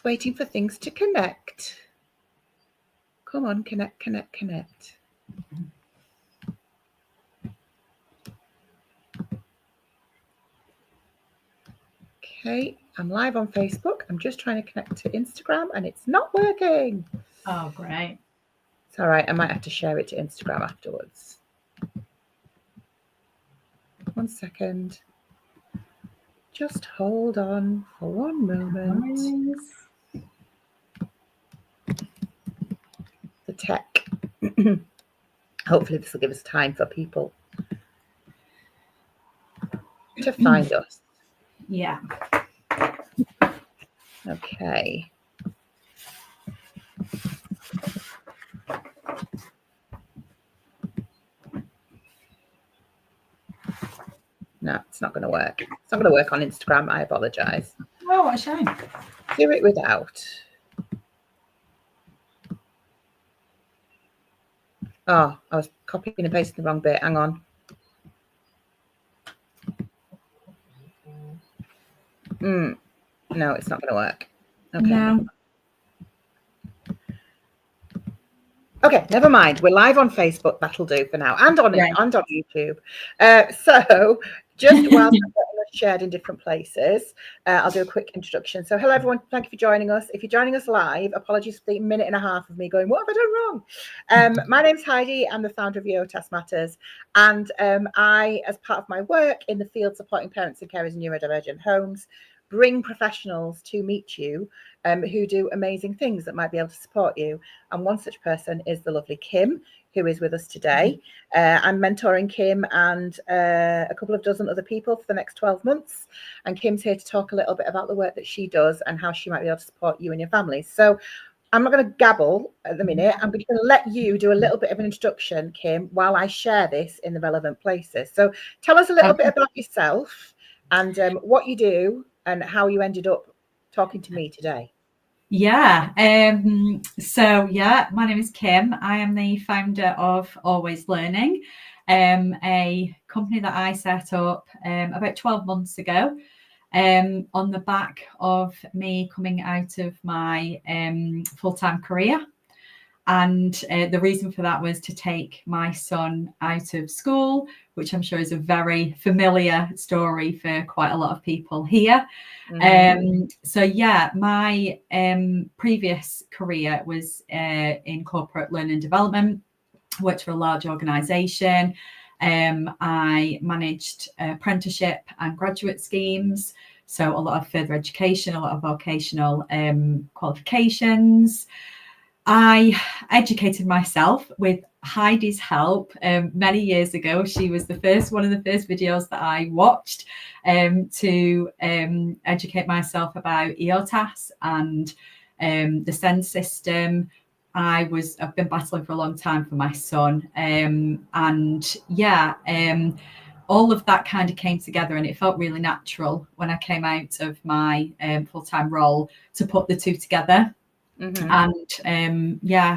waiting for things to connect. Come on, connect. Okay, I'm live on Facebook. I'm just trying to connect to Instagram and it's not working. Oh, great. It's all right. I might have to share it to Instagram afterwards. 1 second. Just hold on for one moment. The tech. Hopefully this will give us time for people to find us. Yeah. Okay. No, it's not going to work. It's not going to work on Instagram. I apologize. Oh, what a shame. Do it without. Oh, I was copying and pasting the wrong bit. Hang on. No, it's not going to work. Okay. No. Okay, never mind. We're live on Facebook. That'll do for now, and on YouTube. So just whilst I'm getting us shared in different places, I'll do a quick introduction. So hello, everyone. Thank you for joining us. If you're joining us live, apologies for the minute and a half of me going, what have I done wrong? My name's Heidi. I'm the founder of Task Matters. And I, as part of my work in the field supporting parents and carers in neurodivergent homes, bring professionals to meet you who do amazing things that might be able to support you. And one such person is the lovely Kim, who is with us today. I'm mentoring Kim and a couple of dozen other people for the next 12 months. And Kim's here to talk a little bit about the work that she does and how she might be able to support you and your families. So I'm not going to gabble at the minute. I'm going to let you do a little bit of an introduction, Kim, while I share this in the relevant places. So tell us a little bit about yourself and what you do and how you ended up talking to me today. Yeah. So my name is Kim. I am the founder of Always Learning, a company that I set up about 12 months ago on the back of me coming out of my full-time career. And the reason for that was to take my son out of school, which I'm sure is a very familiar story for quite a lot of people here. My previous career was in corporate learning and development, worked for a large organisation. I managed apprenticeship and graduate schemes, so a lot of further education, a lot of vocational qualifications. I educated myself with Heidi's help many years ago. She was one of the first videos that I watched to educate myself about EOTAS and the SEND system. I've been battling for a long time for my son. All of that kind of came together, and it felt really natural when I came out of my full-time role to put the two together. And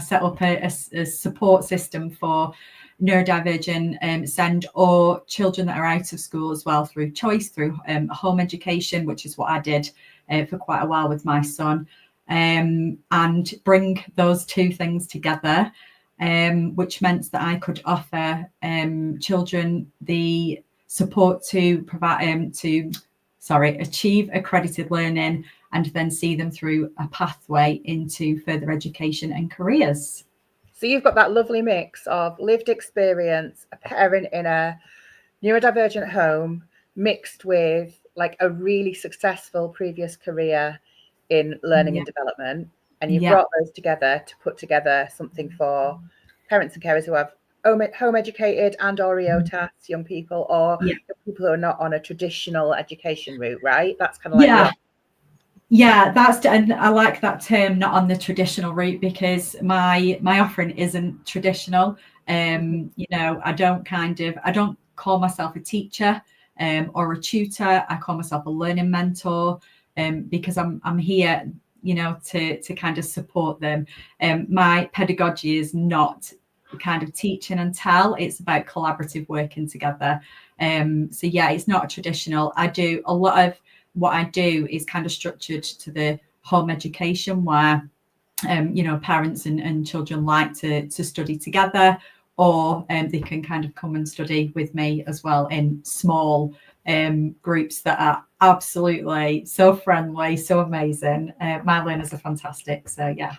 set up a support system for neurodivergent SEND or children that are out of school as well, through choice, through home education, which is what I did for quite a while with my son, and bring those two things together, which meant that I could offer children the support to provide achieve accredited learning and then see them through a pathway into further education and careers. So you've got that lovely mix of lived experience, a parent in a neurodivergent home, mixed with like a really successful previous career in learning and development. And you've brought those together to put together something for parents and carers who have home educated and or EOTAS young people, or people who are not on a traditional education route, right? That's kind of like and I like that term, not on the traditional route, because my offering isn't traditional. I don't call myself a teacher or a tutor. I call myself a learning mentor because I'm here, to kind of support them. My pedagogy is not kind of teaching and tell. It's about collaborative working together. It's not traditional. I do a lot of what I do is kind of structured to the home education where parents and children like to study together, or they can kind of come and study with me as well in small groups that are absolutely so friendly, so amazing. My learners are fantastic. So yeah.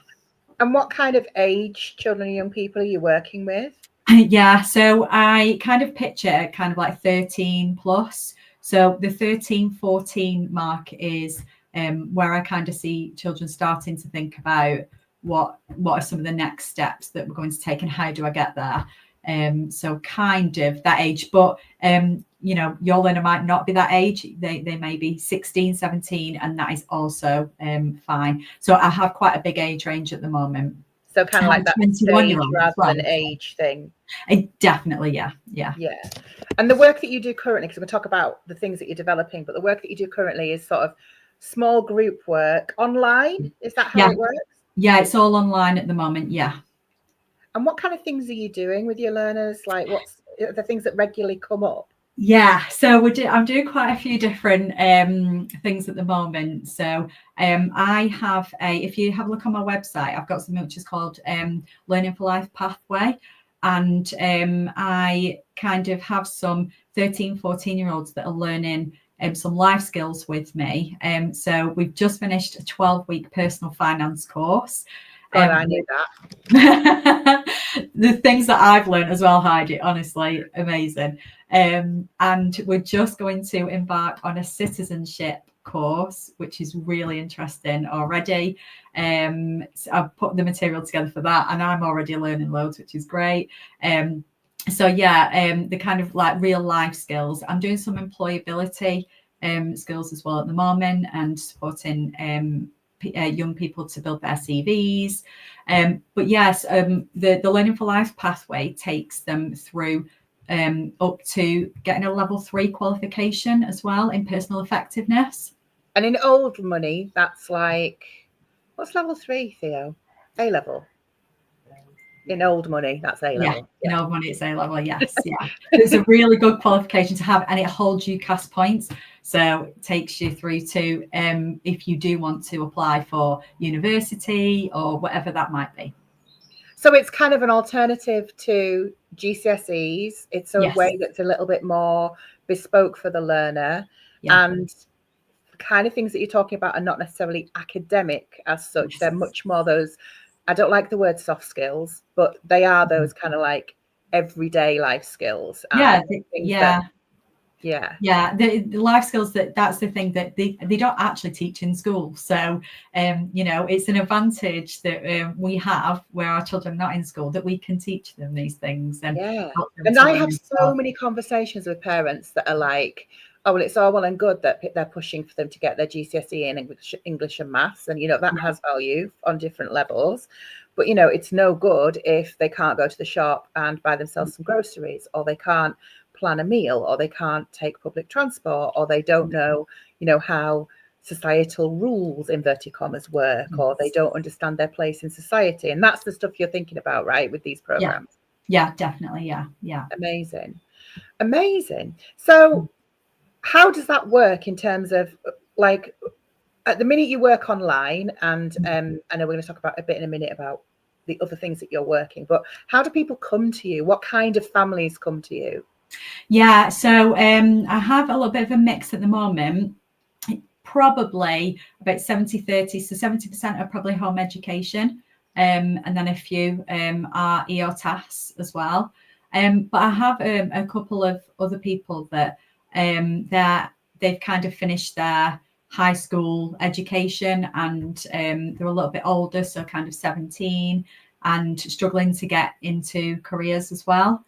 And what kind of age children and young people are you working with? Yeah, so I kind of picture kind of like 13 plus. So the 13, 14 mark is where I kind of see children starting to think about what are some of the next steps that we're going to take and how do I get there. So kind of that age, but your learner might not be that age. They may be 16, 17, and that is also fine. So I have quite a big age range at the moment. So kind of like that stage rather than age thing. Definitely, yeah. And the work that you do currently, because we're going to talk about the things that you're developing, but the work that you do currently is sort of small group work online. Is that how it works? Yeah, it's all online at the moment. Yeah. And what kind of things are you doing with your learners? Like, what's the things that regularly come up? Yeah, so I'm doing quite a few different things at the moment. So I have if you have a look on my website, I've got something which is called Learning for Life Pathway. And I kind of have some 13, 14-year-olds that are learning some life skills with me. So we've just finished a 12-week personal finance course. I knew that. The things that I've learned as well, Heidi, honestly, amazing. And we're just going to embark on a citizenship course, which is really interesting already. So I've put the material together for that, and I'm already learning loads, which is great. So yeah, the kind of like real life skills. I'm doing some employability skills as well at the moment, and supporting young people to build their CVs. But yes, the Learning for Life pathway takes them through up to getting a level 3 qualification as well in personal effectiveness. And in old money, that's like, what's level 3, Theo? A level. In old money, that's A level. Yeah. In old money, it's A level. Yes, yeah. It's a really good qualification to have, and it holds you CAS points. So it takes you through to if you do want to apply for university or whatever that might be. So it's kind of an alternative to GCSEs. It's a way that's a little bit more bespoke for the learner. Yeah. And the kind of things that you're talking about are not necessarily academic as such. Yes. They're much more those, I don't like the word soft skills, but they are those kind of like everyday life skills. Yeah, the life skills, that's the thing that they don't actually teach in school. So it's an advantage that we have where our children are not in school, that we can teach them these things. And I have so many conversations with parents that are like, oh, well, it's all well and good that they're pushing for them to get their GCSE in English and maths, and that has value on different levels, but it's no good if they can't go to the shop and buy themselves some groceries, or they can't plan a meal, or they can't take public transport, or they don't know how societal rules, inverted commas, work, or they don't understand their place in society. And that's the stuff you're thinking about, right, with these programs? Yeah, definitely. Yeah. Amazing. So how does that work in terms of, like, at the minute you work online, and I know we're going to talk about a bit in a minute about the other things that you're working, but how do people come to you? What kind of families come to you? Yeah, so I have a little bit of a mix at the moment, probably about 70-30. So 70% are probably home education, and then a few are EOTAS as well. But I have a couple of other people that they've kind of finished their high school education, and they're a little bit older, so kind of 17, and struggling to get into careers as well.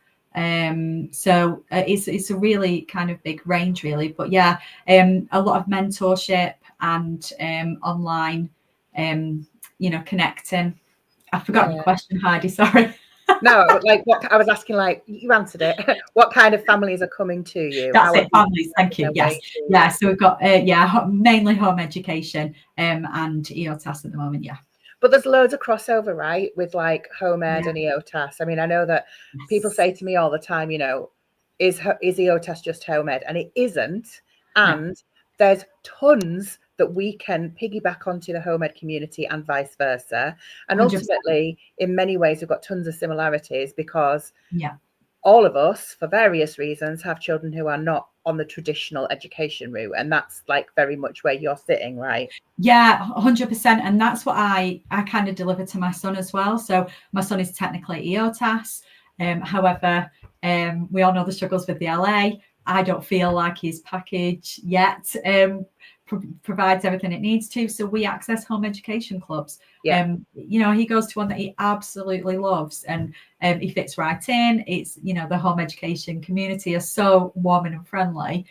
So it's a really kind of big range, really. But yeah, a lot of mentorship and online, connecting. I forgot your question, Heidi. Sorry. No, like what I was asking, like you answered it. What kind of families are coming to you? That's it, families. Thank you. Yes. Yeah. So we've got mainly home education and EOTAS at the moment. Yeah. But there's loads of crossover, right, with like home ed and EOTAS. I mean, I know that people say to me all the time, is EOTAS just home ed? And it isn't. And there's tons that we can piggyback onto the home ed community and vice versa. And 100%. ultimately, in many ways, we've got tons of similarities because yeah, all of us, for various reasons, have children who are not on the traditional education route. And that's like very much where you're sitting, right? Yeah, 100%. And that's what I kind of deliver to my son as well. So my son is technically EOTAS. However, we all know the struggles with the LA. I don't feel like his package yet provides everything it needs to. So we access home education clubs. Yeah. He goes to one that he absolutely loves, and he fits right in. It's, the home education community are so warming and friendly.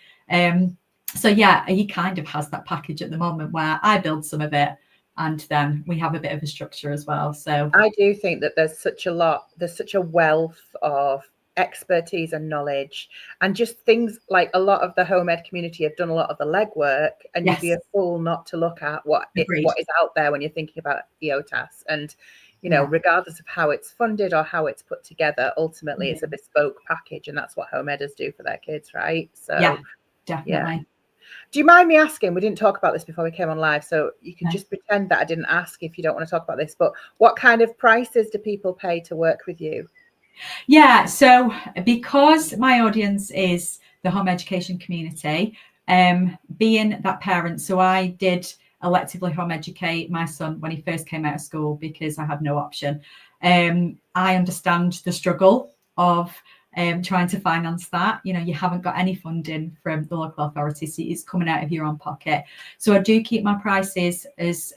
So yeah, he kind of has that package at the moment where I build some of it, and then we have a bit of a structure as well. So I do think that there's such a wealth of expertise and knowledge, and just things like a lot of the home ed community have done a lot of the legwork, and yes, you'd be a fool not to look at what is out there when you're thinking about EOTAS. And regardless of how it's funded or how it's put together, ultimately it's a bespoke package, and that's what home eders do for their kids, right? So yeah, definitely. Yeah. Do you mind me asking, we didn't talk about this before we came on live, so you can just pretend that I didn't ask if you don't want to talk about this, but what kind of prices do people pay to work with you? Yeah, so because my audience is the home education community, being that parent, so I did electively home educate my son when he first came out of school because I had no option. I understand the struggle of trying to finance that. You haven't got any funding from the local authority, so it's coming out of your own pocket. So I do keep my prices as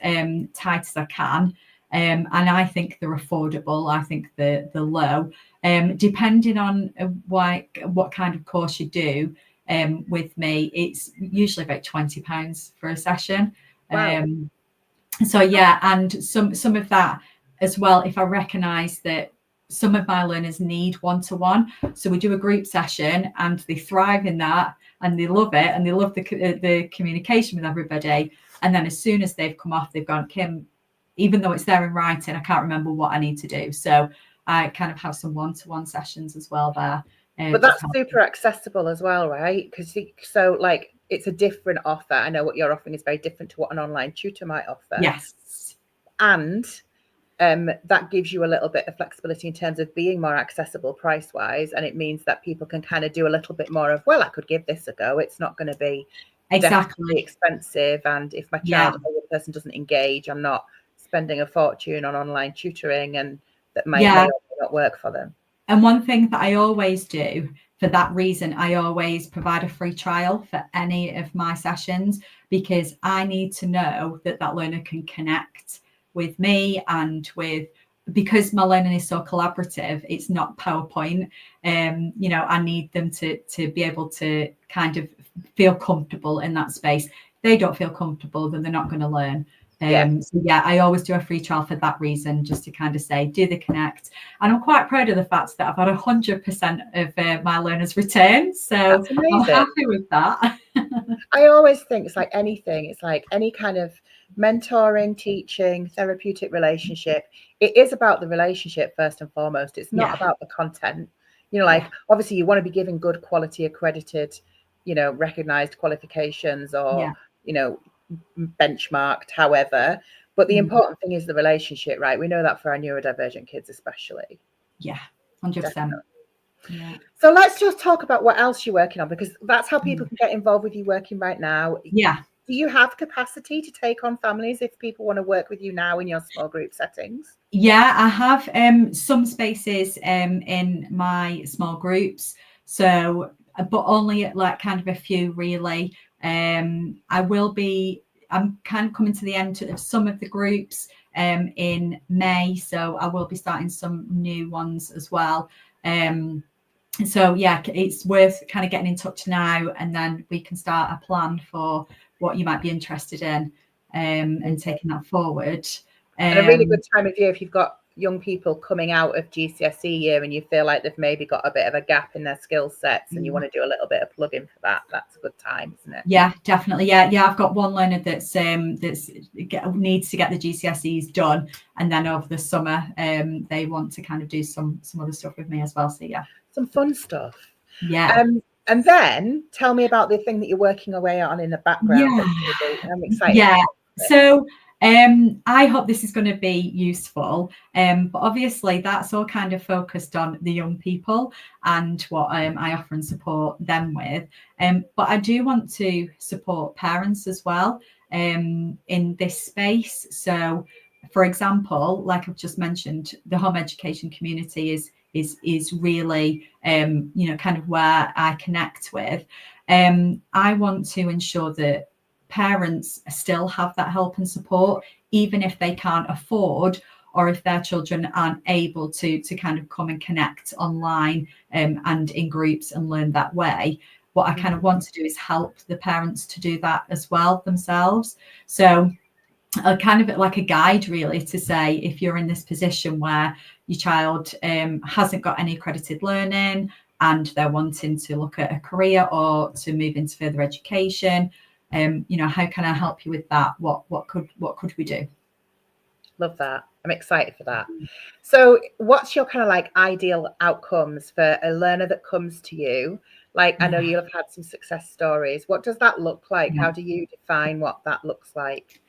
tight as I can. And I think they're affordable. I think they're low. Depending on what kind of course you do with me, it's usually about £20 for a session. Wow. So yeah, and some of that as well, if I recognise that some of my learners need one-to-one, so we do a group session and they thrive in that and they love it and they love the communication with everybody, and then as soon as they've come off, they've gone, Kim, even though it's there in writing, I can't remember what I need to do. So I kind of have some one-to-one sessions as well there. But that's super accessible as well, right? Because it's a different offer. I know what you're offering is very different to what an online tutor might offer. Yes. And that gives you a little bit of flexibility in terms of being more accessible price-wise. And it means that people can kind of do a little bit more of, well, I could give this a go. It's not going to be exactly expensive. And if my child or the person doesn't engage, I'm not spending a fortune on online tutoring, and that may or may not work for them. And one thing that I always do for that reason, I always provide a free trial for any of my sessions, because I need to know that that learner can connect with me and because my learning is so collaborative, it's not PowerPoint. I need them to be able to kind of feel comfortable in that space. If they don't feel comfortable, then they're not going to learn. So yeah, I always do a free trial for that reason, just to kind of say, do they connect? And I'm quite proud of the fact that I've had 100% of my learners return. So I'm happy with that. I always think it's like anything. It's like any kind of mentoring, teaching, therapeutic relationship. It is about the relationship first and foremost. It's not about the content. Obviously you want to be giving good quality, accredited, recognized qualifications or, benchmarked, however. But the important thing is the relationship, right? We know that for our neurodivergent kids, especially. Yeah, 100%. Yeah. So let's just talk about what else you're working on, because that's how people can get involved with you working right now. Yeah. Do you have capacity to take on families if people want to work with you now in your small group settings? Yeah, I have some spaces in my small groups. So, but only like kind of a few really. I'm kind of coming to the end of some of the groups in May. So I will be starting some new ones as well. So yeah, it's worth kind of getting in touch now, and then we can start a plan for what you might be interested in and taking that forward. And a really good time of year if you've got young people coming out of GCSE year and you feel like they've maybe got a bit of a gap in their skill sets and you want to do a little bit of plug-in for that. That's a good time, isn't it? Yeah, definitely. Yeah. I've got one learner that's needs to get the GCSEs done, and then over the summer they want to kind of do some other stuff with me as well. So yeah, some fun stuff. Yeah. And then tell me about the thing that you're working away on in the background. Yeah. I'm excited. Yeah. So I hope this is going to be useful. But obviously that's all kind of focused on the young people and what I offer and support them with. But I do want to support parents as well in this space. So for example, like I've just mentioned, the home education community is really kind of where I connect with. I want to ensure that parents still have that help and support, even if they can't afford or if their children aren't able to kind of come and connect online and in groups and learn that way. What I kind of want to do is help the parents to do that as well themselves. So kind of like a guide really to say, if you're in this position where your child hasn't got any accredited learning and they're wanting to look at a career or to move into further education, how can I help you with that? What could we do? Love that. I'm excited for that. So what's your kind of like ideal outcomes for a learner that comes to you? Like, I know you'll have had some success stories. What does that look like? How do you define what that looks like?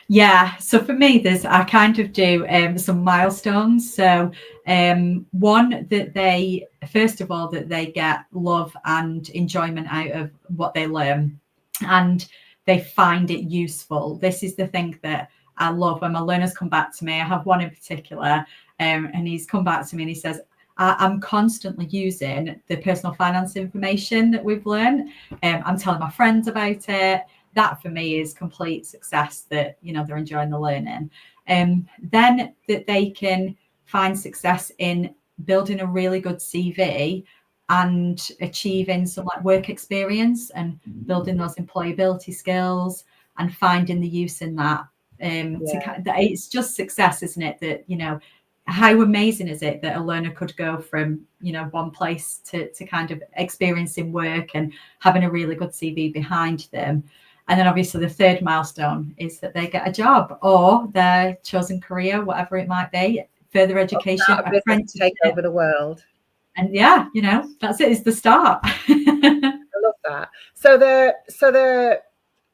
Yeah, so for me, I kind of do some milestones. So one, that they, first of all, that they get love and enjoyment out of what they learn and they find it useful. This is the thing that I love when my learners come back to me. I have one in particular and he's come back to me and he says, I'm constantly using the personal finance information that we've learned. I'm telling my friends about it. That for me is complete success, that they're enjoying the learning. Then that they can find success in building a really good CV and achieving some like work experience and building those employability skills and finding the use in that. It's just success, isn't it? That how amazing is it that a learner could go from one place to kind of experiencing work and having a really good CV behind them. And then obviously the third milestone is that they get a job or their chosen career, whatever it might be, further education, apprenticeship, take over the world. And that's it. It's the start. I love that. So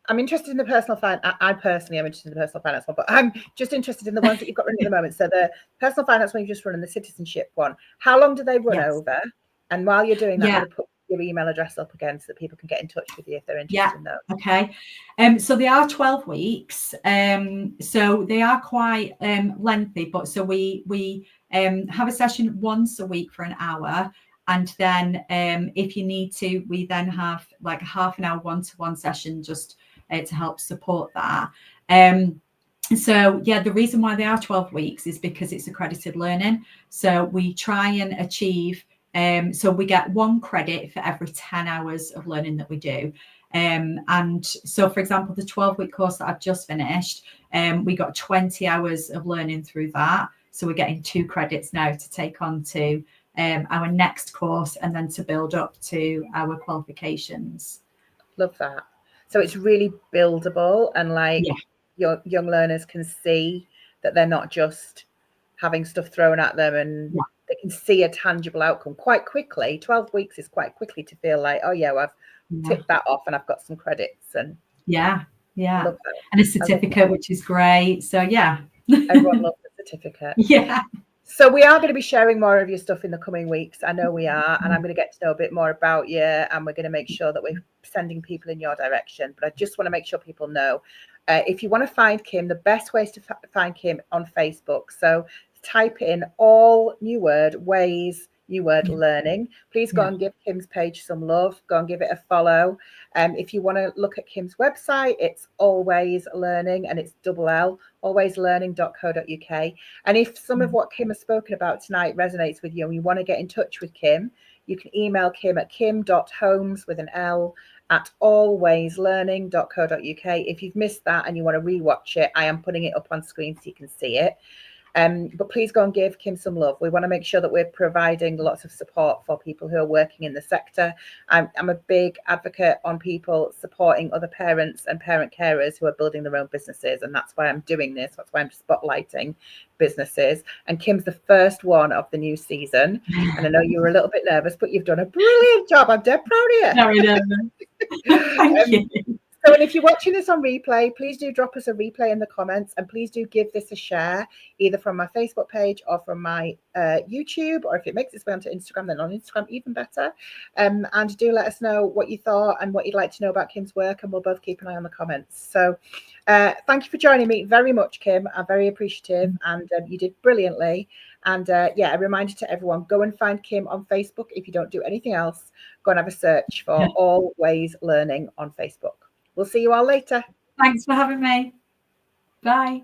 I'm interested in the personal finance. I personally am interested in the personal finance one, but I'm just interested in the ones that you've got running at the moment. So the personal finance one you've just run and the citizenship one. How long do they run over? And while you're doing that, I'm going to put your email address up again so that people can get in touch with you if they're interested in those. Okay. So they are 12 weeks. So they are quite lengthy, but so we have a session once a week for an hour. And then if you need to, we then have like a half an hour one-to-one session just to help support that. So the reason why they are 12 weeks is because it's accredited learning. So we try and achieve, so we get 1 credit for every 10 hours of learning that we do. And so, for example, the 12-week course that I've just finished, we got 20 hours of learning through that. So we're getting 2 credits now to take on to our next course and then to build up to our qualifications. Love that. So it's really buildable and like your young learners can see that they're not just having stuff thrown at them and they can see a tangible outcome quite quickly. 12 weeks is quite quickly to feel like, oh yeah, well, I've ticked that off and I've got some credits. And and a certificate, which is great. So everyone loves the certificate. So we are going to be sharing more of your stuff in the coming weeks. I know we are, and I'm going to get to know a bit more about you, and we're going to make sure that we're sending people in your direction. But I just want to make sure people know, if you want to find Kim, the best ways to find Kim on Facebook. So type in all new word ways, new word learning. Please go and give Kim's page some love. Go and give it a follow. If you want to look at Kim's website, it's Always Learning, and it's double L, alwayslearning.co.uk. And if some of what Kim has spoken about tonight resonates with you and you want to get in touch with Kim, you can email Kim at kim.holmes with an L at alwayslearning.co.uk. If you've missed that and you want to rewatch it, I am putting it up on screen so you can see it. But please go and give Kim some love. We want to make sure that we're providing lots of support for people who are working in the sector. I'm a big advocate on people supporting other parents and parent carers who are building their own businesses. And that's why I'm doing this. That's why I'm spotlighting businesses. And Kim's the first one of the new season. And I know you were a little bit nervous, but you've done a brilliant job. I'm dead proud of you. Very nervous. Thank you. So, and if you're watching this on replay, please do drop us a replay in the comments, and please do give this a share, either from my Facebook page or from my YouTube, or if it makes its way onto Instagram, then on Instagram, even better. And do let us know what you thought and what you'd like to know about Kim's work, and we'll both keep an eye on the comments. So thank you for joining me very much, Kim. I'm very appreciative, and you did brilliantly. And yeah, a reminder to everyone, go and find Kim on Facebook. If you don't do anything else, go and have a search for Always Learning on Facebook. We'll see you all later. Thanks for having me. Bye.